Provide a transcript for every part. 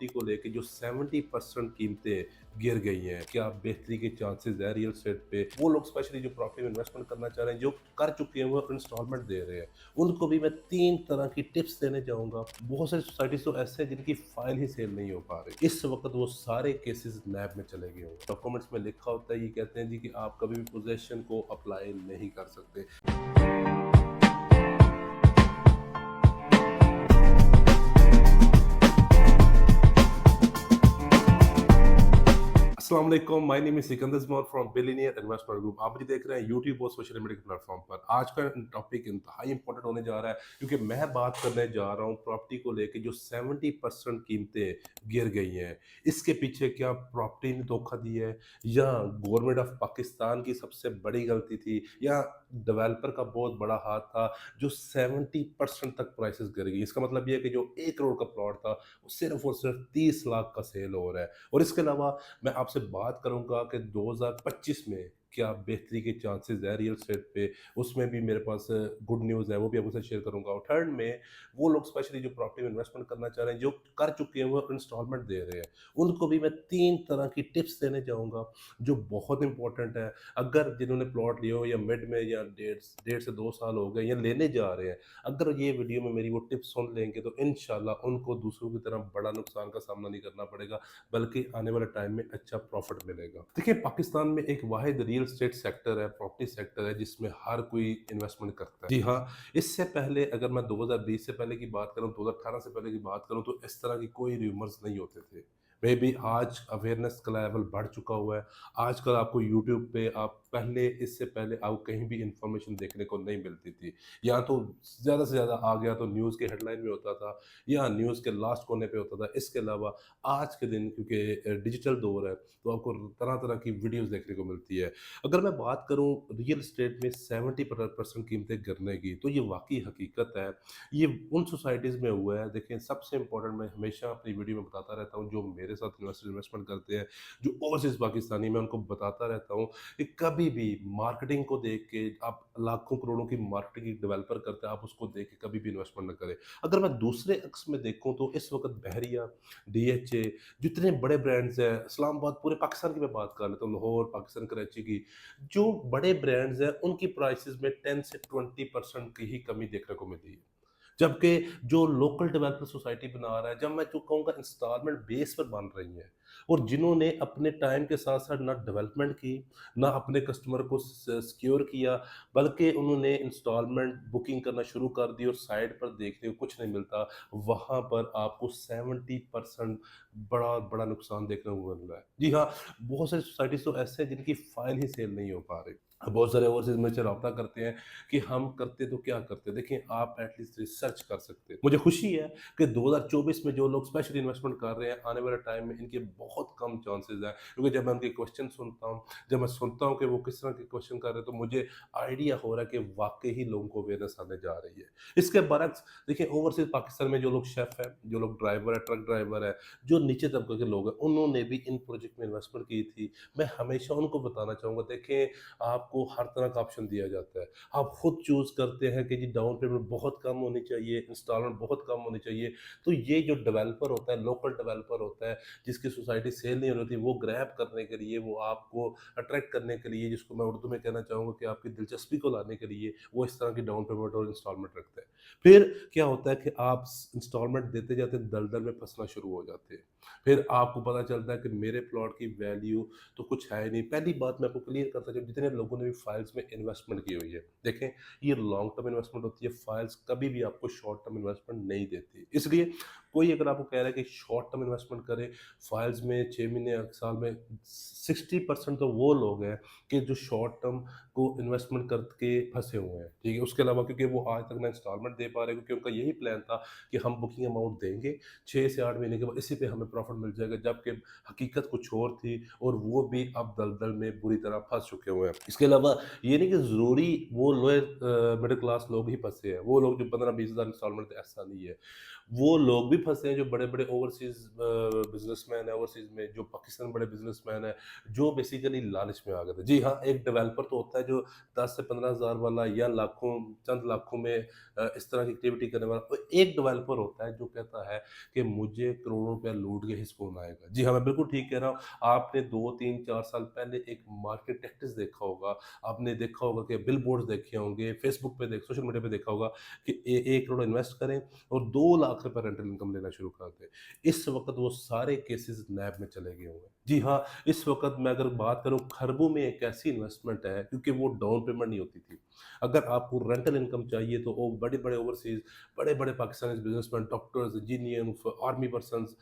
को लेके जो 70% कीमतें गिर गई हैं, क्या बेहतरी के चांसेस है रियल एस्टेट पे? वो लोग स्पेशली जो प्रॉपर्टी में इन्वेस्टमेंट करना चाह रहे हैं, जो कर चुके हैं, वो इंस्टॉलमेंट दे रहे हैं, उनको भी मैं 3 तरह की टिप्स देने जाऊँगा। बहुत सारी सोसाइटीज़ तो ऐसे हैं जिनकी फाइल ही सेल नहीं हो पा रही। इस वक़्त वो सारे केसेस नैब में चले गए होंगे। डॉक्यूमेंट्स में लिखा होता है, ये कहते हैं जी कि आप कभी भी पोज़ेशन को अप्लाई नहीं कर सकते। अस्सलाम वालेकुम, my name is Sikandar Zaman from billionaire investment group. आप मुझे देख रहे हैं यूट्यूब और सोशल मीडिया के प्लेटफॉर्म पर। आज का टॉपिक इंतहाई इंपॉर्टेंट होने जा रहा है क्योंकि मैं बात करने जा रहा हूँ प्रॉपर्टी को लेके जो 70% कीमतें गिर गई हैं। इसके पीछे क्या प्रॉपर्टी ने धोखा दिया है, या गवर्नमेंट ऑफ पाकिस्तान की सबसे बड़ी गलती थी, या डेवलपर का बहुत बड़ा हाथ था जो 70% तक प्राइसेस गिर गई। इसका मतलब ये है कि जो 1 करोड़ का प्लॉट था, वो सिर्फ और सिर्फ 30 लाख का सेल हो रहा है। और इसके अलावा मैं आपसे बात करूँगा कि 2025 में क्या बेहतरी के चांसेस है रियल एस्टेट पे, उसमें भी मेरे पास गुड न्यूज़ है, वो भी आपके साथ शेयर करूँगा। और थर्ड में वो लोग स्पेशली जो प्रॉपर्टी में इन्वेस्टमेंट करना चाह रहे हैं, जो कर चुके हैं, वो इंस्टॉलमेंट दे रहे हैं, उनको भी मैं 3 तरह की टिप्स देने जाऊँगा, जो बहुत इंपॉर्टेंट है। अगर जिन्होंने प्लॉट लिया हो या मिड में या डेढ़ से 2 साल हो गए या लेने जा रहे हैं, अगर ये वीडियो में मेरी वो टिप्स सुन लेंगे तो इंशाल्लाह उनको दूसरों की तरह बड़ा नुकसान का सामना नहीं करना पड़ेगा, बल्कि आने वाले टाइम में अच्छा प्रॉफिट मिलेगा। देखिए, पाकिस्तान में एक वाहिद रियल एस्टेट सेक्टर है, प्रॉपर्टी सेक्टर है, जिसमें हर कोई इन्वेस्टमेंट करता है। जी हाँ, इससे पहले अगर मैं 2020 से पहले की बात करूँ, 2018 से पहले की बात करूँ, तो इस तरह की कोई रूमर्स नहीं होते थे। मे बी आज अवेयरनेस का लेवल बढ़ चुका हुआ है। आजकल आपको यूट्यूब पे आप पहले इससे पहले आपको कहीं भी इन्फॉर्मेशन देखने को नहीं मिलती थी। या तो ज़्यादा से ज़्यादा आ गया तो न्यूज़ के हेडलाइन में होता था, या न्यूज़ के लास्ट कोने पे होता था। इसके अलावा आज के दिन क्योंकि डिजिटल दौर है, तो आपको तरह-तरह की वीडियोज़ देखने को मिलती है। अगर मैं बात करूँ रियल एस्टेट में 70% कीमतें गिरने की, तो ये वाक़ई हकीकत है। ये उन सोसाइटीज़ में हुआ है। देखिए, सबसे इम्पोर्टेंट मैं हमेशा अपनी वीडियो में बताता रहता हूँ, जो मेरे साथ इन्वेस्टमेंट करते हैं, जो ओवरसीज़ पाकिस्तानी, मैं उनको बताता रहता हूँ कि कभी भी मार्केटिंग को देख के आप लाखों करोड़ों की मार्केटिंग डेवलपर करते हैं, आप उसको देख के कभी भी इन्वेस्टमेंट ना करें। अगर मैं दूसरे अक्स में देखूँ तो इस वक़्त बहरिया, डीएचए, जितने बड़े ब्रांड्स हैं, इस्लामाबाद, पूरे पाकिस्तान की मैं बात कर लेता हूँ, लाहौर, पाकिस्तान, कराची की, जो बड़े ब्रांड्स हैं, उनकी प्राइसेज़ में 10 से 20% की ही कमी देखने को मिली है। जबकि जो लोकल डेवलपर सोसाइटी बना रहा है, जब मैं जो कहूँगा इंस्टॉलमेंट बेस पर बन रही हैं, और जिन्होंने अपने टाइम के साथ-साथ ना डेवलपमेंट की, ना अपने कस्टमर को सिक्योर किया, बल्कि उन्होंने इंस्टॉलमेंट बुकिंग करना शुरू कर दी और साइड पर देखते हुए कुछ नहीं मिलता, वहाँ पर आपको 70% बड़ा नुकसान देखने को मिल रहा है। जी हाँ, बहुत सारी सोसाइटीज़ तो ऐसे हैं जिनकी फाइल ही सेल नहीं हो पा रही। बहुत सारे ओवरसीज़ मुझसे राब्ता करते हैं कि हम करते तो क्या करते? देखिए, आप एटलीस्ट रिसर्च कर सकते हैं। मुझे खुशी है कि 2024 में जो लोग स्पेशली इन्वेस्टमेंट कर रहे हैं, आने वाले टाइम में इनके बहुत कम चांसेज़ हैं। क्योंकि जब मैं उनके क्वेश्चन सुनता हूँ, जब मैं सुनता हूँ कि वो किस तरह के क्वेश्चन कर रहे हैं, तो मुझे आइडिया हो रहा है कि वाक़ई ही लोगों को अवेयरनेस आने जा रही है। इसके बरअक्स देखिए, ओवरसीज़ पाकिस्तान में जो लोग शेफ़ हैं, जो लोग ड्राइवर हैं, ट्रक ड्राइवर हैं, जो नीचे तबके के लोग हैं, उन्होंने भी इन प्रोजेक्ट में इन्वेस्टमेंट की थी। मैं हमेशा उनको बताना चाहूँगा, देखें, आपको हर तरह का ऑप्शन दिया जाता है। आप खुद चूज़ करते हैं कि जी डाउन पेमेंट बहुत कम होनी चाहिए, इंस्टॉलमेंट बहुत कम होनी चाहिए। तो ये जो डेवलपर होता है, लोकल डेवलपर होता है, जिसकी सोसाइटी सेल नहीं हो रही थी, वो ग्रैब करने के लिए, वो आपको अट्रैक्ट करने के लिए, जिसको मैं उर्दू में कहना चाहूँगा कि आपकी दिलचस्पी को लाने के लिए, वो इस तरह की डाउन पेमेंट और इंस्टॉलमेंट रखता है। फिर क्या होता है कि आप इंस्टॉलमेंट देते जाते दलदल में फँसना शुरू हो जाते हैं। फिर आपको पता चलता है कि मेरे प्लॉट की वैल्यू तो कुछ है ही नहीं। पहली बात मैं आपको क्लियर करता चलूँ, जितने लोगों ने भी फाइल्स में इन्वेस्टमेंट की हुई है, देखें, ये लॉन्ग टर्म इन्वेस्टमेंट होती है, फाइल्स कभी भी आपको शॉर्ट टर्म इन्वेस्टमेंट नहीं देती। इसलिए कोई अगर आपको कह रहा है कि शॉर्ट टर्म इन्वेस्टमेंट करें, फाइल्स में 6 महीने, 1 साल में, 60% तो वो लोग हैं कि जो शॉर्ट टर्म को इन्वेस्टमेंट करके फँसे हुए हैं, ठीक है? उसके अलावा क्योंकि वो आज तक ना इंस्टॉलमेंट दे पा रहे हैं, क्योंकि उनका यही प्लान था कि हम बुकिंग अमाउंट देंगे, 6 से 8 महीने के बाद इसी पे हमें प्रॉफ़िट मिल जाएगा, जबकि हकीकत कुछ और थी, और वो भी अब दलदल में बुरी तरह फँस चुके हुए हैं। इसके अलावा ये नहीं कि ज़रूरी वो लोअर मिडल क्लास लोग ही फँसे हैं, वो लोग जो 15-20 हज़ार इंस्टॉलमेंट, ऐसा नहीं है। वो लोग भी फँसे हैं जो बड़े-बड़े ओवरसीज़ बिज़नेसमैन हैं, ओवरसीज़ में जो पाकिस्तान में बड़े बिज़नेसमैन हैं, जो बेसिकली लालच में आ गए थे। जी हाँ, एक डेवलपर तो होता है जो 10 से 15,000 वाला या लाखों चंद लाखों में इस तरह की एक्टिविटी करने वाला कोई एक डेवलपर होता है जो कहता है कि मुझे करोड़ों रुपया लूट के ही सुकून आएगा। जी हाँ, मैं बिल्कुल ठीक कह रहा हूँ। आपने 2, 3, 4 साल पहले एक मार्केट टैक्टिक्स देखा होगा, आपने देखा होगा कि बिलबोर्ड्स देखे होंगे, फेसबुक पे सोशल मीडिया पे देखा होगा कि 1 करोड़ इन्वेस्ट करें और 2 लाख रुपए रेंटल इनकम लेना शुरू कर दें। इस वक़्त वो सारे केसेज़ नैब में चले गए हुए हैं। जी हाँ, इस वक़्त मैं अगर बात करूँ खरबों में एक ऐसी इन्वेस्टमेंट है क्योंकि वो डाउन पेमेंट नहीं होती थी। अगर आपको रेंटल इनकम चाहिए तो वो बड़े-बड़े ओवरसीज़ बड़े-बड़े Pakistani businessman, doctors, engineers, army persons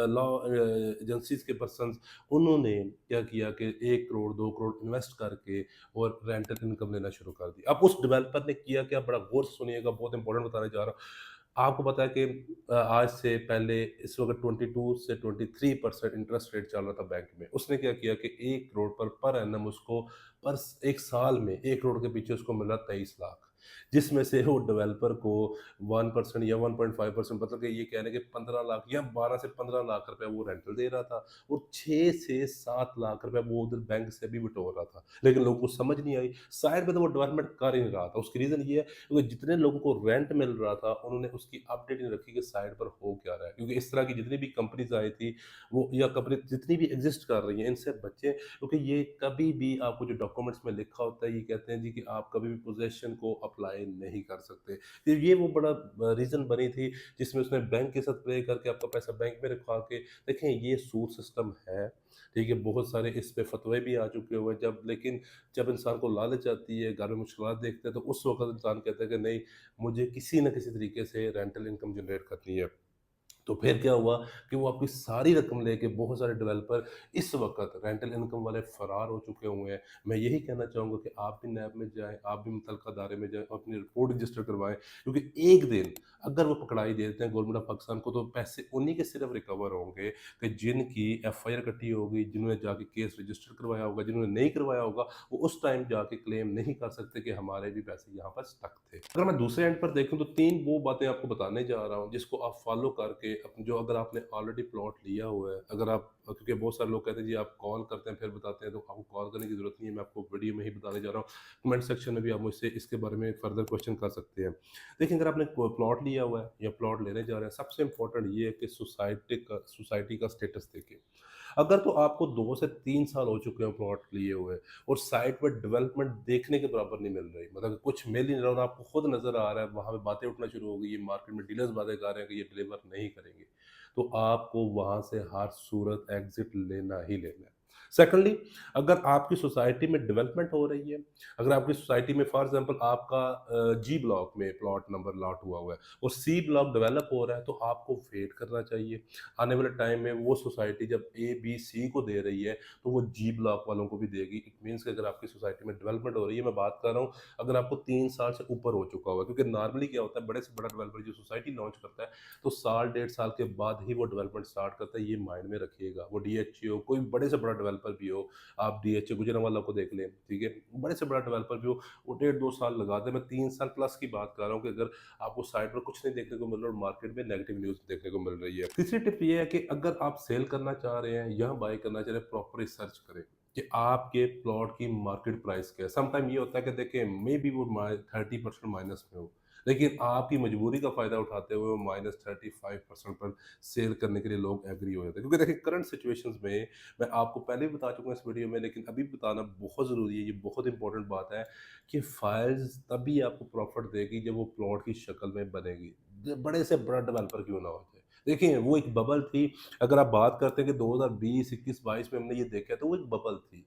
law agencies के पर्सन्स उन्होंने क्या किया कि 1 करोड़, 2 करोड़ इन्वेस्ट करके और रेंटल इनकम लेना शुरू कर दी। अब उस डेवलपर ने किया क्या बड़ा गौर से सुनिएगा बहुत इंपॉर्टेंट बताने जा रहा हूँ। आपको पता है कि आज से पहले इस वक़्त 22 से 23% इंटरेस्ट रेट चल रहा था बैंक में। उसने क्या किया कि 1 करोड़ पर एनम उसको पर 1 साल में 1 करोड़ के पीछे उसको मिल रहा 23 लाख। जिसमें से वो डेवलपर को 1% या 1.5% मतलब कि ये कह लें कि 15 लाख या 12 से 15 लाख रुपए वो रेंटल दे रहा था और 6 से 7 लाख रुपए वो उधर बैंक से भी बटोर रहा था। लेकिन लोगों को समझ नहीं आई। साइड में तो वो डेवलपमेंट कर ही नहीं रहा था। उसकी रीज़न ये है क्योंकि जितने लोगों को रेंट मिल रहा था, उन्होंने उसकी अपडेट नहीं रखी कि साइड पर हो क्या रहा है। क्योंकि इस तरह की जितनी भी कंपनीज़ आई थी, वो या कंपनी जितनी भी एग्ज़िस्ट कर रही हैं, इनसे बचें क्योंकि ये कभी भी आपको जो डॉक्यूमेंट्स में लिखा होता है, ये कहते हैं जी कि आप कभी भी पोज़ेशन को अप्लाई नहीं कर सकते। तो ये वो बड़ा रीज़न बनी थी, जिसमें उसने बैंक के साथ प्ले करके आपका पैसा बैंक में रखवा के देखें, ये सूद सिस्टम है, ठीक है? बहुत सारे इस पे फ़तवे भी आ चुके हुए हैं जब लेकिन जब इंसान को लालच आती है, घर में मुश्किलात देखते हैं, तो उस वक़्त इंसान कहता है कि नहीं, मुझे किसी न किसी तरीके से रेंटल इनकम जनरेट करनी है। तो फिर क्या हुआ कि वो आपकी सारी रकम लेके बहुत सारे डेवलपर इस वक़्त रेंटल इनकम वाले फ़रार हो चुके हुए हैं। मैं यही कहना चाहूँगा कि आप भी नैब में जाएँ, आप भी मुतल्लिका अदारे में जाएँ और अपनी रिपोर्ट रजिस्टर करवाएँ क्योंकि एक दिन अगर वो पकड़ाई देते हैं गवर्नमेंट ऑफ पाकिस्तान को तो पैसे उन्हीं के सिर्फ़ रिकवर होंगे कि जिनकी एफआईआर कटी होगी, जिन्होंने जाके केस रजिस्टर करवाया होगा, जिन्होंने नहीं करवाया होगा, वो उस टाइम जाके क्लेम नहीं कर सकते कि हमारे भी पैसे यहाँ पर स्टक थे। अगर मैं दूसरे एंड पर देखूँ तो 3 वो बातें आपको बताने जा रहा हूँ जिसको आप फ़ॉलो करके जो अगर आपने ऑलरेडी प्लॉट लिया हुआ है, अगर आप क्योंकि बहुत सारे लोग कहते हैं जी आप कॉल करते हैं फिर बताते हैं तो आपको कॉल करने की ज़रूरत नहीं है, मैं आपको वीडियो में ही बताने जा रहा हूँ। कमेंट सेक्शन में भी आप मुझसे इसके बारे में फर्दर क्वेश्चन कर सकते हैं। देखिए अगर आपने को प्लॉट लिया हुआ है या प्लॉट लेने जा रहे हैं, सबसे इम्पोर्टेंट ये है कि सोसाइटी का स्टेटस देखें। अगर तो आपको 2 से 3 साल हो चुके हैं प्लॉट लिए हुए और साइट पर डेवलपमेंट देखने के बराबर नहीं मिल रही, मतलब कुछ मिल ही नहीं रहा और आपको खुद नज़र आ रहा है, वहाँ पे बातें उठना शुरू हो गई है, मार्केट में डीलर्स बातें कर रहे हैं कि ये डिलीवर नहीं करेंगे, तो आपको वहाँ से हर सूरत एग्ज़िट लेना ही लेना है। सेकंडली, अगर आपकी सोसाइटी में डेवलपमेंट हो रही है, अगर आपकी सोसाइटी में फॉर एग्ज़ाम्पल आपका जी ब्लॉक में प्लॉट नंबर लॉट हुआ है और सी ब्लॉक डेवलप हो रहा है, तो आपको वेट करना चाहिए। आने वाले टाइम में वो सोसाइटी जब ए, बी, सी को दे रही है, तो वो जी ब्लॉक वालों को भी देगी। इट मीन्स कि अगर आपकी सोसाइटी में डेवलपमेंट हो रही है, मैं बात कर रहा हूँ अगर आपको 3 साल से ऊपर हो चुका हुआ है, क्योंकि नॉर्मली क्या होता है बड़े से बड़ा डेवलपर जो सोसाइटी लॉन्च करता है, तो साल, डेढ़ साल के बाद ही वो डेवलपमेंट स्टार्ट करता है, ये माइंड में रखिएगा। वो डीएचए हो, कोई बड़े से बड़ा डेवलपर भी हो, आप डीएचए गुजरांवाला को देख लें, ठीक है? बड़े से बड़ा डेवलपर भी हो, वो डेढ़ 2 साल लगा दे। मैं 3 साल प्लस की बात कर रहा हूँ कि अगर आपको साइट पर कुछ नहीं देखने को मिल रहा और मार्केट में नेगेटिव न्यूज़ देखने को मिल रही है। तीसरी टिप ये है कि अगर आप सेल करना चाह रहे हैं या बाय करना चाह रहे हैं, प्रॉपर रिसर्च करें कि आपके प्लॉट की मार्केट प्राइस क्या है। सम टाइम ये होता है कि देखिए मे बी वो 30% माइनस में हो, लेकिन आपकी मजबूरी का फ़ायदा उठाते हुए वो -35% पर सेल करने के लिए लोग एग्री हो जाते हैं। क्योंकि देखिए करंट सिचुएशंस में मैं आपको पहले भी बता चुका हूँ इस वीडियो में, लेकिन अभी भी बताना बहुत ज़रूरी है, ये बहुत इंपॉर्टेंट बात है कि फाइल्स तभी आपको प्रॉफ़िट देगी जब वो प्लॉट की शक्ल में बनेगी। बड़े से बड़ा डेवलपर क्यों ना हो जाए। देखिए वो एक बबल थी, अगर आप बात करते हैं कि 2020, 21, 22 में हमने ये देखा तो वो एक बबल थी।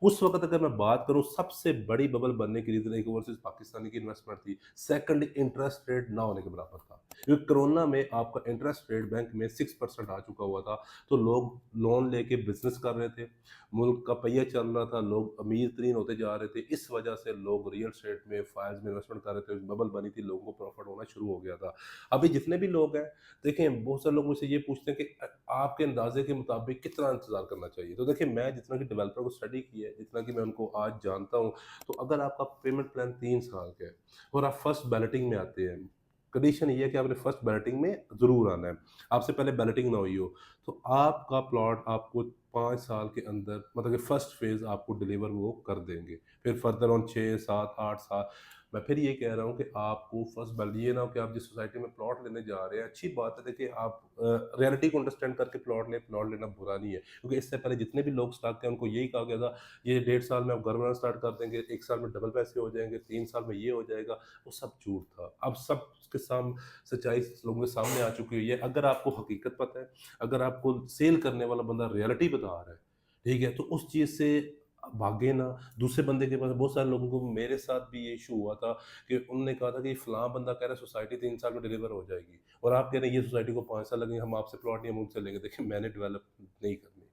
उस वक़्त अगर मैं बात करूँ सबसे बड़ी बबल बनने की रीज़न एक ओवरसीज़ पाकिस्तानी की इन्वेस्टमेंट थी। सेकंड इंटरेस्ट रेट ना होने के बराबर था। क्योंकि कोरोना में आपका इंटरेस्ट रेट बैंक में 6% आ चुका हुआ था, तो लोग लोन लेके बिज़नेस कर रहे थे। मुल्क का पहिया चल रहा था, लोग अमीर-तरीन होते जा रहे थे। इस वजह से लोग रियल एस्टेट में, फाइल्स में इन्वेस्टमेंट कर रहे थे। बबल बनी थी, लोगों को प्रॉफ़िट होना शुरू हो गया था। अभी जितने भी लोग हैं, देखें बहुत सारे लोग मुझसे ये पूछते हैं कि आपके अंदाज़े के मुताबिक कितना इंतज़ार करना चाहिए? तो देखिए मैं जितना कि डेवलपर को स्टडी किया है, जितना कि मैं उनको आज जानता हूँ, तो अगर आपका पेमेंट प्लान 3 साल का है और आप फर्स्ट बैलेटिंग में आते हैं कंडीशन ये है कि आपने फर्स्ट बैलेटिंग में ज़रूर आना है। आपसे पहले बैलेटिंग ना हुई हो, तो आपका प्लॉट आपको 5 साल के अंदर मतलब कि फर्स्ट फ़ेज़ आपको डिलीवर वो कर देंगे। फिर फर्दर ऑन 6, 7, 8 साल मैं फिर ये कह रहा हूँ कि आपको फर्स्ट बैल ये ना हो कि आप जिस सोसाइटी में प्लॉट लेने जा रहे हैं, अच्छी बात है देखिए आप रियलिटी को अंडरस्टैंड करके प्लॉट लेना बुरा नहीं है। क्योंकि इससे पहले जितने भी लोग स्टार्ट थे उनको यही कहा गया था, ये 1.5 साल में आप घर बनाना स्टार्ट कर देंगे, 1 साल में डबल पैसे हो जाएँगे, 3 साल में ये हो जाएगा, वो सब झूठ था। अब सब के सच्चाई लोगों के सामने आ चुकी हुई है। अगर आपको हकीकत पता है, अगर आपको सेल करने वाला बंदा रियलिटी बता रहा है, ठीक है? तो उस चीज़ से भागे ना, दूसरे बंदे के पास बहुत सारे लोगों को मेरे साथ भी ये इश्यू हुआ था कि उन्होंने कहा था कि फलाँ बंदा कह रहा है सोसाइटी 3 साल में डिलीवर हो जाएगी और आप कह रहे हैं ये सोसाइटी को 5 साल लगेंगे, हम आपसे प्लॉट नहीं हम उनसे लेंगे। देखिए मैंने डेवलप नहीं करनी,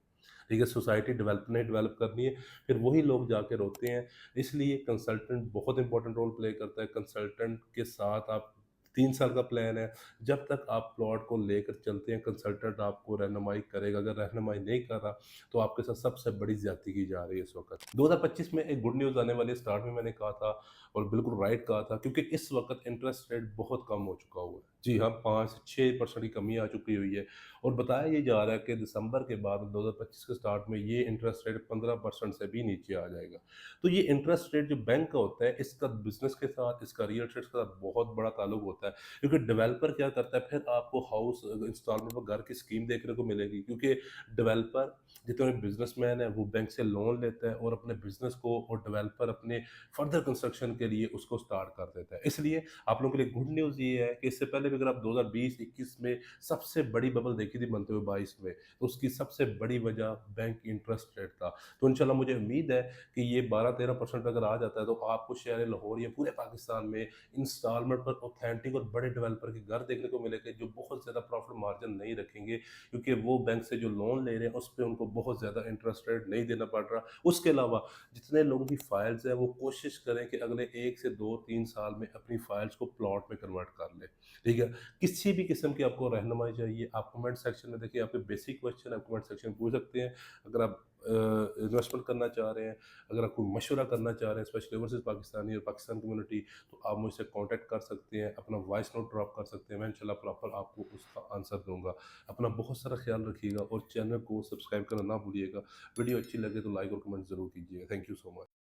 ठीक है? सोसाइटी डेवलप करनी है, फिर वही लोग जाके रोते हैं। इसलिए कंसल्टेंट बहुत इंपॉर्टेंट रोल प्ले करता है। कंसल्टेंट के साथ आप 3 साल का प्लान है, जब तक आप प्लॉट को लेकर चलते हैं, कंसल्टेंट आपको रहनुमाई करेगा। अगर रहनुमाई नहीं कर रहा, तो आपके साथ सबसे बड़ी ज़्यादती की जा रही है इस वक़्त। 2025 में एक गुड न्यूज़ आने वाली है, स्टार्ट में मैंने कहा था और बिल्कुल राइट कहा था क्योंकि इस वक़्त इंटरेस्ट रेट बहुत कम हो चुका हुआ है। जी हाँ, 5 से 6% की कमी आ चुकी हुई है और बताया ये जा रहा है कि दिसंबर के बाद 2025 के स्टार्ट में ये इंटरेस्ट रेट 15% से भी नीचे आ जाएगा। तो ये इंटरेस्ट रेट जो बैंक का होता है, इसका बिज़नेस के साथ, इसका रियल एस्टेट के साथ बहुत बड़ा ताल्लुक होता है। क्योंकि डेवलपर क्या करता है, फिर आपको हाउस इंस्टॉलमेंट पर घर की स्कीम देखने को मिलेगी क्योंकि डेवलपर जितने बिजनेसमैन है वो बैंक से लोन लेता है और अपने बिजनेस को और डेवलपर अपने फर्दर कंस्ट्रक्शन के लिए उसको स्टार्ट कर देता है। इसलिए आप लोगों के लिए गुड न्यूज़ ये है कि इससे पहले भी अगर आप 2020-21 में सबसे बड़ी बबल देखी थी बनते हुए 22 में, तो उसकी सबसे बड़ी वजह बैंक इंटरेस्ट रेट था। तो इंशाल्लाह मुझे उम्मीद है कि ये 12-13% अगर आ जाता है तो आपको शहर लाहौर या पूरे पाकिस्तान में इंस्टॉलमेंट पर ऑथेंटिक और बड़े डेवलपर के घर देखने को मिलेंगे जो बहुत ज़्यादा प्रॉफिट मार्जिन नहीं रखेंगे क्योंकि वो बैंक से जो लोन ले रहे हैं उस पे उनको बहुत ज़्यादा इंटरेस्ट रेट नहीं देना पड़ रहा। उसके अलावा जितने लोगों की फाइल्स हैं वो कोशिश करें कि अगले 1 से 2-3 साल में अपनी फाइल्स को प्लॉट में कन्वर्ट कर लें, ठीक है? किसी भी किस्म की आपको रहनुमाई चाहिए, आप कमेंट सेक्शन में देखिए आपके बेसिक क्वेश्चन आप कमेंट सेक्शन में पूछ सकते हैं। अगर आप इन्वेस्टमेंट करना चाह रहे हैं, अगर आप कोई मशवरा करना चाह रहे हैं स्पेशली ओवरसीज़ पाकिस्तानी और पाकिस्तान कम्युनिटी तो आप मुझसे कॉन्टैक्ट कर सकते हैं, अपना वॉइस नोट ड्रॉप कर सकते हैं, मैं इंशाल्लाह प्रॉपर आपको उसका आंसर दूँगा। अपना बहुत सारा ख्याल रखिएगा और चैनल को सब्सक्राइब करना ना भूलिएगा। वीडियो अच्छी लगे तो लाइक और कमेंट ज़रूर कीजिएगा। Thank you so much.